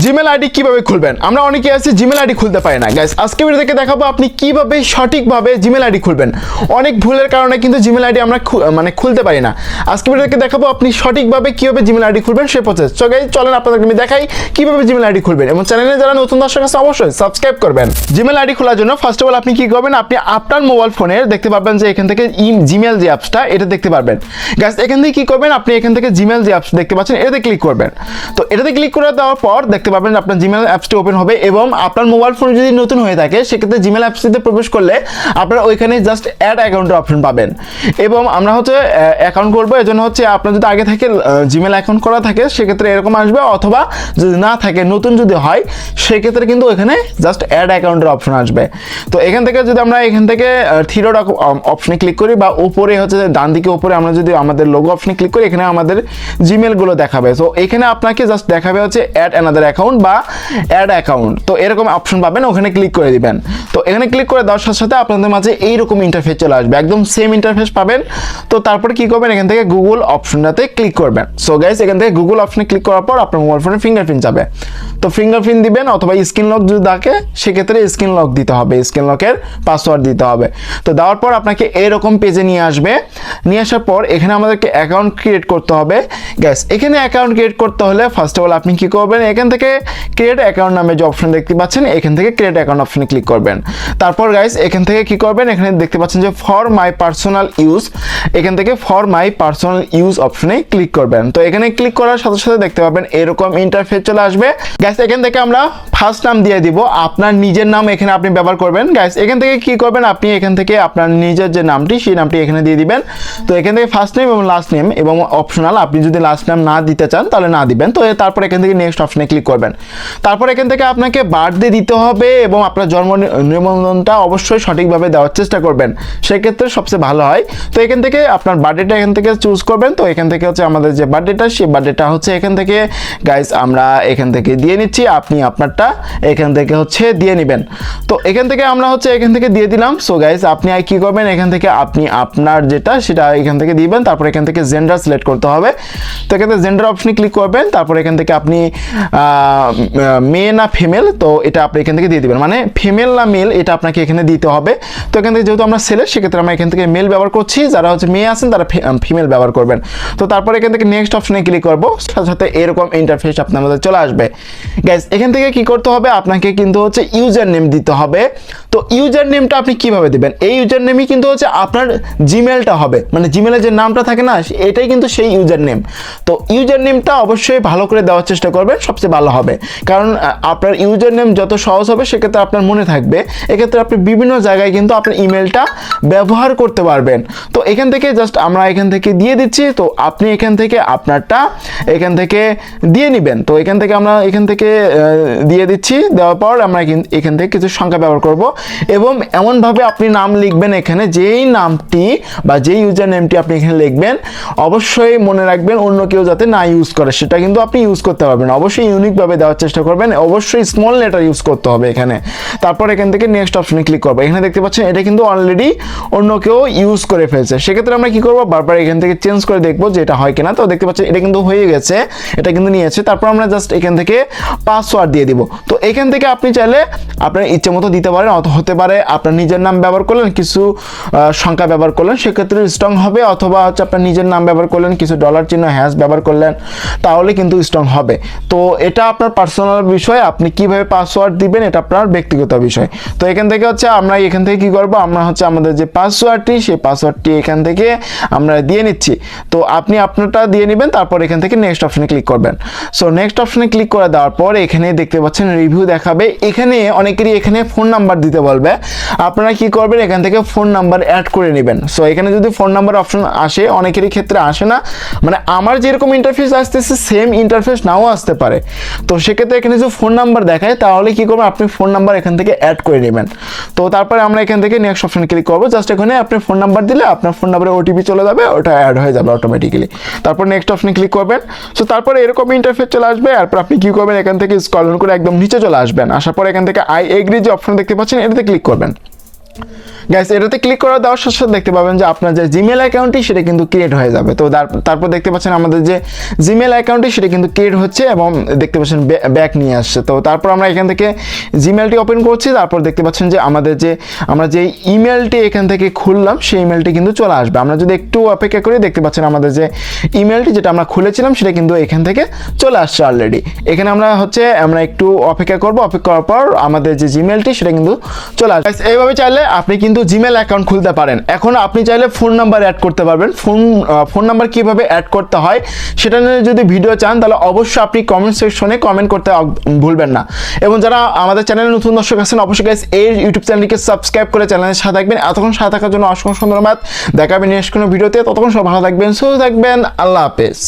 Gmail ID কিভাবে খুলবেন। আমরা অনেকে আছি জিমেল আইডি খুলতে পারি না। গাইস আজকে ভিডিও থেকে দেখাবো আপনি কিভাবে সঠিকভাবে জিমেল আইডি খুলবেন। অনেক ভুলের কারণে কিন্তু জিমেল আইডি আমরা খুলতে পারি না। আজকে ভিডিও থেকে দেখাবো আপনি সঠিকভাবে কিভাবে জিমেল আইডি খুলবেন সেই প্রসেস। সো গাইস চলেন আপনাদেরকে আমি দেখাই কিভাবে জিমেল আইডি খুলবেন এবং চ্যানেলে যারা নতুন দর্শক আছে অবশ্যই সাবস্ক্রাইব করবেন। জিমেল আইডি খোলার জন্য ফার্স্ট অফ অল আপনি কি করবেন, আপনি আপনার মোবাইল ফোনে দেখতে পাবেন যে এখান থেকে জিমেল যে অ্যাপসটা এটা দেখতে পারবেন। গাইস এখান থেকে কি করবেন, আপনি এখান থেকে জিমেল যে অ্যাপস দেখতে পাচ্ছেন এটাতে ক্লিক করবেন। তো এটাতে ক্লিক করে দেওয়ার পর দেখতে পাবেন আপনার জিমেল অ্যাপসটি ওপেন হবে এবং আপনার মোবাইল ফোন যদি নতুন হয়ে থাকে সেক্ষেত্রে জিমেল অ্যাপসটিতে প্রবেশ করলে আপনারা ওইখানে জাস্ট অ্যাড অ্যাকাউন্টের অপশন পাবেন এবং আমরা হচ্ছে অ্যাকাউন্ট করবো। এজন্য হচ্ছে আপনার যদি আগে থেকে জিমেল অ্যাকাউন্ট করা থাকে সেক্ষেত্রে এরকম আসবে, অথবা যদি না থাকে নতুন যদি হয় সেক্ষেত্রে কিন্তু এখানে জাস্ট অ্যাড অ্যাকাউন্টের অপশন আসবে। তো এখান থেকে যদি আমরা এখান থেকে থ্রি ডট অপশনে ক্লিক করি বা উপরে হচ্ছে ডান দিকে উপরে আমরা যদি আমাদের লোগো অপশনে ক্লিক করি এখানে আমাদের জিমেলগুলো দেখাবে। তো এখানে আপনাকে জাস্ট দেখাবে হচ্ছে অ্যাড অ্যানাদার অ্যাকাউন্ট বা অ্যাড অ্যাকাউন্ট। তো এরকম অপশন পাবেন, ওখানে ক্লিক করে দিবেন। তো এখানে ক্লিক করে দেওয়ার সাথে সাথে আপনাদের মাঝে এইরকম ইন্টারফেস চলে আসবে, একদম সেম ইন্টারফেস পাবেন। তো তারপরে কি করবেন, এখান থেকে গুগল অপশনটাতে ক্লিক করবেন। সো গাইস এখান থেকে গুগল অপশনে ক্লিক করার পর আপনার মোবাইল ফোনে ফিঙ্গারপ্রিন্ট যাবে। তো ফিঙ্গারপ্রিন্ট দিবেন অথবা স্ক্রিন লক যদি থাকে সেক্ষেত্রে স্ক্রিন লক দিতে হবে, স্ক্রিন লকের পাসওয়ার্ড দিতে হবে। তো দেওয়ার পর আপনাকে এরকম পেজে নিয়ে আসবে। নিয়ে আসার পর এখানে আমাদেরকে অ্যাকাউন্ট ক্রিয়েট করতে হবে। গাইস এখানে অ্যাকাউন্ট ক্রিয়েট করতে হলে ফার্স্ট অফ অল আপনি কি করবেন, এখান থেকে ক্রিয়েট অ্যাকাউন্ট নামে যে অপশন দেখতে পাচ্ছেন এখান থেকে ক্রিয়েট অ্যাকাউন্ট অপশনে ক্লিক করবেন। তারপর গাইস এখান থেকে কি করবেন, এখানে দেখতে পাচ্ছেন যে ফর মাই পার্সোনাল ইউজ, এখান থেকে ফর মাই পার্সোনাল ইউজ অপশনে ক্লিক করবেন। তো এখানে ক্লিক করার সাথে সাথে দেখতে পাবেন এরকম ইন্টারফেস চলে আসবে। গাইস এখান থেকে আমরা ফার্স্ট নাম দিয়ে দিব, আপনার নিজের নাম এখানে আপনি ব্যবহার করবেন। গাইস এখান থেকে কি করবেন, আপনি এখান থেকে আপনার নিজের যে নামটি সেই নামটি এখানে দিয়ে দিবেন। তো এখান থেকে ফার্স্ট নেম এবং লাস্ট নেম এবং অপশনাল, আপনি যদি লাস্ট নেম না দিতে চান তাহলে না দিবেন। তো তারপর এখান থেকে নেক্সট অপশনে ক্লিক করবেন। তারপর এখান থেকে আপনাকে বার্থডে দিতে হবে এবং আপনার জন্ম নিবন্ধনটা অবশ্যই সঠিকভাবে দেওয়ার চেষ্টা করবেন, সেক্ষেত্রে সবচেয়ে ভালো হয়। তো এখান থেকে আপনার বার্থডেটা এখান থেকে চুজ করবেন। তো এখান থেকে হচ্ছে আমাদের যে বার্থডেটা সেই বার্থডেটা হচ্ছে এখান থেকে গাইস আমরা এখান থেকে দিয়ে নিচ্ছি, আপনি আপনারটা এখান থেকে হচ্ছে দিয়ে নেবেন। তো এখান থেকে আমরা হচ্ছে এখান থেকে দিয়ে দিলাম। সো গাইস আপনি কি করবেন, এখান থেকে আপনি আপনার যেটা সেটা এখান থেকে দিবেন। তারপর এখান থেকে জেন্ডার সিলেক্ট করতে হবে। তো এখান থেকে জেন্ডার অপশনে ক্লিক করবেন। তারপর এখান থেকে আপনি মেয়ে না ফিমেল, তো এটা আপনি এখান থেকে দিয়ে দিবেন, মানে ফিমেল না মেল এটা আপনাকে এখানে দিতে হবে। তো এখান থেকে যেহেতু আমরা ছেলে সেক্ষেত্রে আমরা এখান থেকে মেল ব্যবহার করছি, যারা হচ্ছে মেয়ে আছেন তারা ফিমেল ব্যবহার করবেন। তো তারপর এখান থেকে নেক্সট অপশনে ক্লিক করবো, সাথে সাথে এরকম ইন্টারফেস আপনার মধ্যে চলে আসবে। গাইস এখান থেকে কি করতে হবে, আপনাকে কিন্তু হচ্ছে ইউজার নেম দিতে হবে। তো ইউজার নেমটা আপনি কিভাবে দিবেন, এই ইউজার নেমই কিন্তু হচ্ছে আপনার জিমেলটা হবে, মানে জিমেলের যে নামটা থাকে না এটাই কিন্তু সেই ইউজার নেম। তো ইউজার নেমটা অবশ্যই ভালো করে দেওয়ার চেষ্টা করবেন, সবচেয়ে ভালো হবে। কারণ আপনার ইউজার নেম যত সহজ হবে সেক্ষেত্রে আপনার মনে থাকবে, এক্ষেত্রে আপনি বিভিন্ন জায়গায় কিন্তু আপনার ইমেলটা ব্যবহার করতে পারবেন। তো এখান থেকে জাস্ট আমরা এখান থেকে দিয়ে দিচ্ছি। তো আপনি এখান থেকে আপনারটা এখান থেকে দিয়ে নেবেন। তো এখান থেকে আমরা এখান থেকে দিয়ে দিচ্ছি। দেওয়ার পর আমরা এখান থেকে কিছু সংখ্যা ব্যবহার করব এবং এমনভাবে আপনি নাম লিখবেন, এখানে যেই নামটি বা যেই ইউজার নেমটি আপনি এখানে লিখবেন অবশ্যই মনে রাখবেন অন্য কেউ যাতে না ইউজ করে, সেটা কিন্তু আপনি ইউজ করতে পারবেন। অবশ্যই ইউনিকভাবে দেওয়ার চেষ্টা করবেন, অবশ্যই স্মল লেটার ইউজ করতে হবে এখানে। তারপর এখান থেকে নেক্সট অপশনে ক্লিক করবো। এখানে দেখতে পাচ্ছেন এটা কিন্তু অলরেডি অন্য কেউ ইউজ করে ফেলছে, সেক্ষেত্রে আমরা কি করবো, বারবার এখান থেকে চেঞ্জ করে দেখবো যে এটা হয় কিনা। তো দেখতে পাচ্ছেন এটা কিন্তু হয়ে গেছে, এটা কিন্তু নিয়েছে। তারপর আমরা জাস্ট এখান থেকে পাসওয়ার্ড দিয়ে দিব। তো এখান থেকে আপনি চাইলে আপনার ইচ্ছে মতো দিতে পারেন, হতে পারে আপনার নিজের নাম ব্যবহার করলেন, কিছু সংখ্যা ব্যবহার করলেন সেক্ষেত্রে স্ট্রং হবে, অথবা হচ্ছে আপনার নিজের নাম ব্যবহার করলেন, কিছু ডলার চিহ্ন হ্যাশ ব্যবহার করলেন, তাহলে কিন্তু স্ট্রং হবে। তো এটা আপনার পার্সোনাল বিষয়, আপনি কিভাবে পাসওয়ার্ড দিবেন এটা আপনার ব্যক্তিগত বিষয়। তো এখান থেকে হচ্ছে আমরা এখান থেকে কি করব, আমরা হচ্ছে আমাদের যে পাসওয়ার্ডটি সেই পাসওয়ার্ডটি এখান থেকে আমরা দিয়ে নিচ্ছি। তো আপনি আপনারটা দিয়ে নেবেন, তারপর এখান থেকে নেক্সট অপশনে ক্লিক করবেন। সো নেক্সট অপশনে ক্লিক করে দেওয়ার পর এখানে দেখতে পাচ্ছেন রিভিউ দেখাবে। এখানে অনেকেরই এখানে ফোন নাম্বার দিতে বলবে, আপনারা কি করবেন এখান থেকে ফোন নাম্বার অ্যাড করে নেবেন। সো এখানে যদি ফোন নাম্বার অপশন আসে, অনেকেরই ক্ষেত্রে আসে না, মানে আমার যেরকম ইন্টারফেস আসতেছে সেম ইন্টারফেস নাও আসতে পারে। তো সেক্ষেত্রে এখানে যদি ফোন নাম্বার দেখায় তাহলে কি করবেন, আপনি ফোন নাম্বার এখান থেকে অ্যাড করে নেবেন। তো তারপরে আমরা এখান থেকে নেক্সট অপশনে ক্লিক করবো। জাস্ট এখানে আপনি ফোন নাম্বার দিলে আপনার ফোন নাম্বারে ওটিপি চলে যাবে, ওটা অ্যাড হয়ে যাবে অটোমেটিক্যালি। তারপর নেক্সট অপশনে ক্লিক করবেন। সো তারপরে এরকম ইন্টারফেস চলে আসবে। এরপর আপনি কি করবেন, এখান থেকে স্ক্রল করে একদম নিচে চলে আসবেন। আসার পর এখান থেকে আই এগ্রি যে অপশন দেখতে পাচ্ছেন এটাতে ক্লিক করবেন। গাইস এটাতে ক্লিক করে দেওয়ার সাথে সাথে দেখতে পাবেন যে আপনার যে জিমেল অ্যাকাউন্টটি সেটা কিন্তু ক্রিয়েট হয়ে যাবে। তো তারপর দেখতে পাচ্ছেন আমাদের যে জিমেল অ্যাকাউন্টটি সেটা কিন্তু ক্রিয়েট হচ্ছে এবং দেখতে পাচ্ছেন ব্যাক নিয়ে আসছে। তো তারপর আমরা এখান থেকে জিমেলটি ওপেন করছি, তারপর দেখতে পাচ্ছেন যে আমরা যে ইমেলটি এখান থেকে খুললাম সেই ইমেলটি কিন্তু চলে আসবে। আমরা যদি একটু অপেক্ষা করি দেখতে পাচ্ছেন আমাদের যে ইমেলটি যেটা আমরা খুলেছিলাম সেটা কিন্তু এখান থেকে চলে আসছে অলরেডি। এখানে আমরা একটু অপেক্ষা করব, অপেক্ষা করার পর আমাদের যে জিমেলটি সেটা কিন্তু চলে আসবে। এইভাবে চাইলে আপনি কিন্তু জিমেল অ্যাকাউন্ট খুলতে পারেন। এখন আপনি চাইলে ফোন নাম্বার অ্যাড করতে পারবেন। ফোন নাম্বার কিভাবে অ্যাড করতে হয় সেটা নিয়ে যদি ভিডিও চান তাহলে অবশ্যই আপনি কমেন্ট সেকশনে কমেন্ট করতে ভুলবেন না। এবং যারা আমাদের চ্যানেলে নতুন দর্শক আছেন অবশ্যই গাইস এই ইউটিউব চ্যানেলটিকে সাবস্ক্রাইব করে চ্যানেলের সাথে থাকবেন। এতক্ষণ সাথে থাকার জন্য অসংখ্য ধন্যবাদ। দেখা হবে নেক্সট কোনো ভিডিওতে। ততক্ষণ সব ভালো থাকবেন, সুস্থ থাকবেন। আল্লাহ হাফেজ।